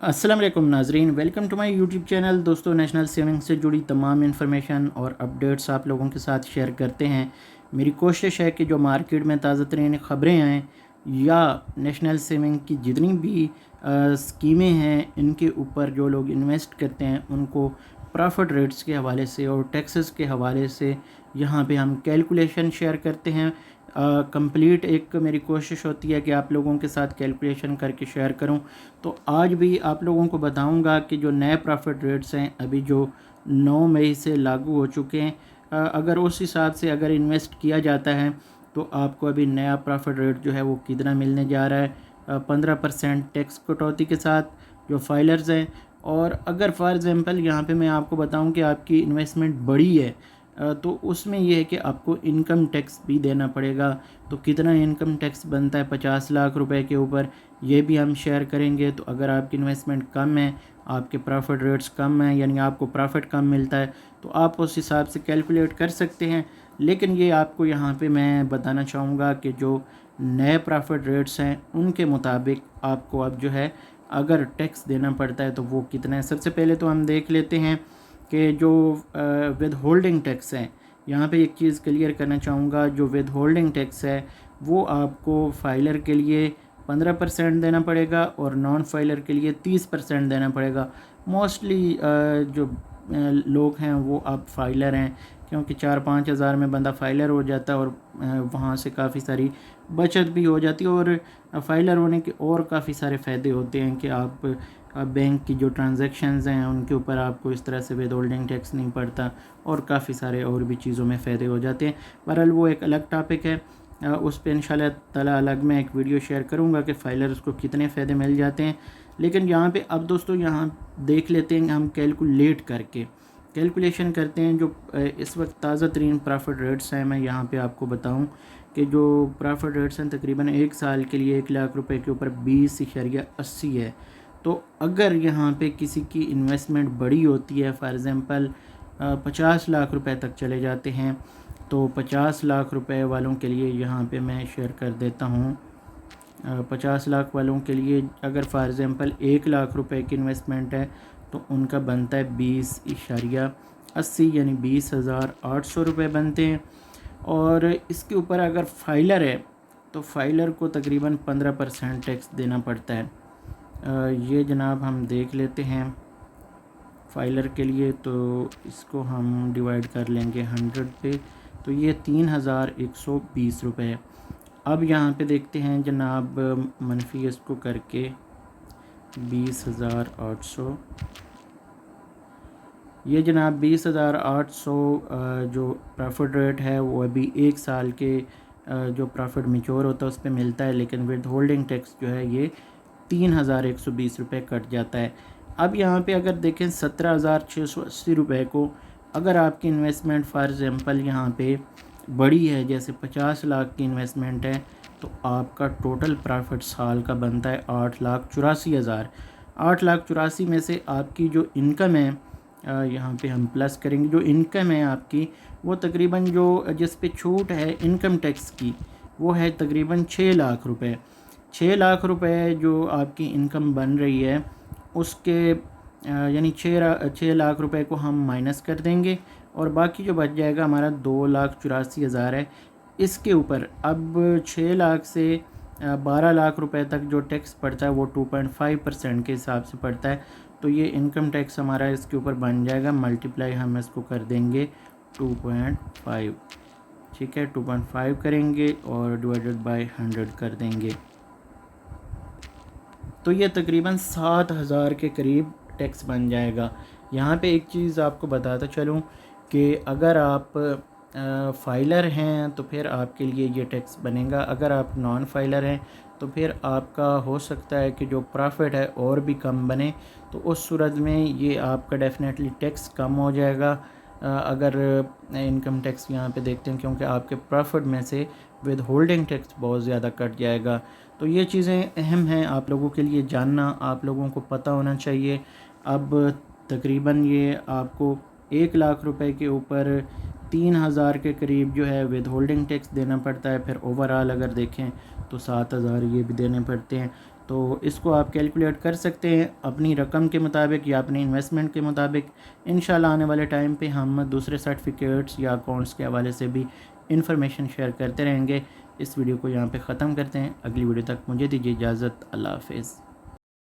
अस्सलाम वालेकुम नाजरीन, welcome to my YouTube channel. दोस्तों, नेशनल सेविंग से जुड़ी तमाम इन्फॉर्मेशन और अपडेट्स आप लोगों के साथ शेयर करते हैं। मेरी कोशिश है कि जो मार्केट में ताज़ा तरीन ख़बरें आएँ या नेशनल सेविंग की जितनी भी स्कीमें हैं, इनके ऊपर जो लोग इन्वेस्ट करते हैं उनको प्रॉफिट रेट्स के हवाले से और टैक्सेस के हवाले से यहाँ पे हम कैलकुलेशन शेयर करते हैं। कंप्लीट एक मेरी कोशिश होती है कि आप लोगों के साथ कैलकुलेशन करके शेयर करूं। तो आज भी आप लोगों को बताऊंगा कि जो नए प्रॉफिट रेट्स हैं अभी जो 9 मई से लागू हो चुके हैं, अगर उस हिसाब से अगर इन्वेस्ट किया जाता है तो आपको अभी नया प्रॉफिट रेट जो है वो कितना मिलने जा रहा है। 15% टैक्स कटौती के साथ जो फाइलर्स हैं। और अगर फॉर एग्ज़ाम्पल यहाँ पे मैं आपको बताऊं कि आपकी इन्वेस्टमेंट बड़ी है, तो उसमें यह है कि आपको इनकम टैक्स भी देना पड़ेगा। तो कितना इनकम टैक्स बनता है 50 लाख रुपए के ऊपर, ये भी हम शेयर करेंगे। तो अगर आपकी इन्वेस्टमेंट कम है, आपके प्रॉफिट रेट्स कम हैं, यानी आपको प्रॉफिट कम मिलता है, तो आप उस हिसाब से कैलकुलेट कर सकते हैं। लेकिन ये आपको यहाँ पे मैं बताना चाहूँगा कि जो नए प्रॉफिट रेट्स हैं उनके मुताबिक आपको अब जो है अगर टैक्स देना पड़ता है तो वो कितना है। सबसे पहले तो हम देख लेते हैं कि जो विद होल्डिंग टैक्स है। यहाँ पे एक चीज़ क्लियर करना चाहूँगा, जो विद होल्डिंग टैक्स है वो आपको फाइलर के लिए 15% देना पड़ेगा और नॉन फाइलर के लिए 30% देना पड़ेगा। मोस्टली जो लोग हैं वो अब फाइलर हैं, क्योंकि 4-5 हज़ार में बंदा फाइलर हो जाता है और वहाँ से काफ़ी सारी बचत भी हो जाती है। और फाइलर होने के और काफ़ी सारे फ़ायदे होते हैं कि आप बैंक की जो ट्रांजैक्शंस हैं उनके ऊपर आपको इस तरह से विद होल्डिंग टैक्स नहीं पड़ता और काफ़ी सारे और भी चीज़ों में फ़ायदे हो जाते हैं। बहरहाल वो एक अलग टॉपिक है, उस पर इंशाल्लाह ताला अलग मैं एक वीडियो शेयर करूंगा कि फाइलर्स को कितने फ़ायदे मिल जाते हैं। लेकिन यहाँ पे अब दोस्तों यहाँ देख लेते हैं, हम कैलकुलेशन करते हैं। जो इस वक्त ताज़ा तरीन प्रॉफिट रेट्स हैं, मैं यहाँ पे आपको बताऊं कि जो प्रॉफिट रेट्स हैं तकरीबन एक साल के लिए 1 लाख रुपए के ऊपर 20.80 है। तो अगर यहाँ पे किसी की इन्वेस्टमेंट बड़ी होती है, फॉर एग्ज़ाम्पल 50 लाख रुपए तक चले जाते हैं, तो 50 लाख रुपए वालों के लिए यहाँ पे मैं शेयर कर देता हूँ। 50 लाख वालों के लिए अगर फॉर एग्ज़ाम्पल 1 लाख रुपए की इन्वेस्टमेंट है तो उनका बनता है 20.80, यानी 20,800 रुपये बनते हैं। और इसके ऊपर अगर फाइलर है तो फाइलर को तकरीबन 15% टैक्स देना पड़ता है। ये जनाब हम देख लेते हैं फाइलर के लिए, तो इसको हम डिवाइड कर लेंगे 100 पे, तो ये 3,120 रुपये। अब यहाँ पे देखते हैं जनाब, मनफी इसको करके 20,800, ये जनाब 20,800 जो प्रॉफिट रेट है वो अभी एक साल के जो प्रॉफिट मैच्योर होता है उस पर मिलता है। लेकिन विद होल्डिंग टैक्स जो है ये 3,120 रुपये कट जाता है। अब यहाँ पे अगर देखें 17,680 रुपये को, अगर आपकी इन्वेस्टमेंट फॉर एग्ज़ाम्पल यहाँ पे बड़ी है, जैसे 50 लाख की इन्वेस्टमेंट है, तो आपका टोटल प्रॉफिट साल का बनता है 8,84,000। 8,84,000 में से आपकी जो इनकम है, यहाँ पे हम प्लस करेंगे, जो इनकम है आपकी वो तकरीबन जो जिस पे छूट है इनकम टैक्स की वो है तकरीबन 6 लाख रुपए। 6 लाख रुपए जो आपकी इनकम बन रही है उसके यानी 6 लाख रुपए को हम माइनस कर देंगे और बाकी जो बच जाएगा हमारा 2,84,000 है। इसके ऊपर अब 6 लाख से 12 लाख रुपए तक जो टैक्स पड़ता है वो 2.5% के हिसाब से पड़ता है। तो ये इनकम टैक्स हमारा इसके ऊपर बन जाएगा, मल्टीप्लाई हम इसको कर देंगे 2.5, ठीक है, 2.5 करेंगे और डिवाइडेड बाय 100 कर देंगे। तो ये तकरीबन 7,000 के करीब टैक्स बन जाएगा। यहाँ पे एक चीज़ आपको बताता चलूँ कि अगर आप फाइलर हैं तो फिर आपके लिए ये टैक्स बनेगा। अगर आप नॉन फाइलर हैं तो फिर आपका हो सकता है कि जो प्रॉफिट है और भी कम बने, तो उस सूरत में ये आपका डेफिनेटली टैक्स कम हो जाएगा। अगर इनकम टैक्स यहाँ पे देखते हैं, क्योंकि आपके प्रॉफिट में से विद होल्डिंग टैक्स बहुत ज़्यादा कट जाएगा। तो ये चीज़ें अहम हैं आप लोगों के लिए जानना, आप लोगों को पता होना चाहिए। अब तकरीबन ये आपको 1 लाख रुपए के ऊपर 3,000 के करीब जो है विद होल्डिंग टैक्स देना पड़ता है। फिर ओवरऑल अगर देखें तो 7,000 ये भी देने पड़ते हैं। تو اس کو آپ کیلکولیٹ کر سکتے ہیں اپنی رقم کے مطابق یا اپنی انویسٹمنٹ کے مطابق۔ انشاءاللہ آنے والے ٹائم پہ ہم دوسرے سرٹیفکیٹس یا اکاؤنٹس کے حوالے سے بھی انفارمیشن شیئر کرتے رہیں گے۔ اس ویڈیو کو یہاں پہ ختم کرتے ہیں، اگلی ویڈیو تک مجھے دیجیے اجازت، اللہ حافظ۔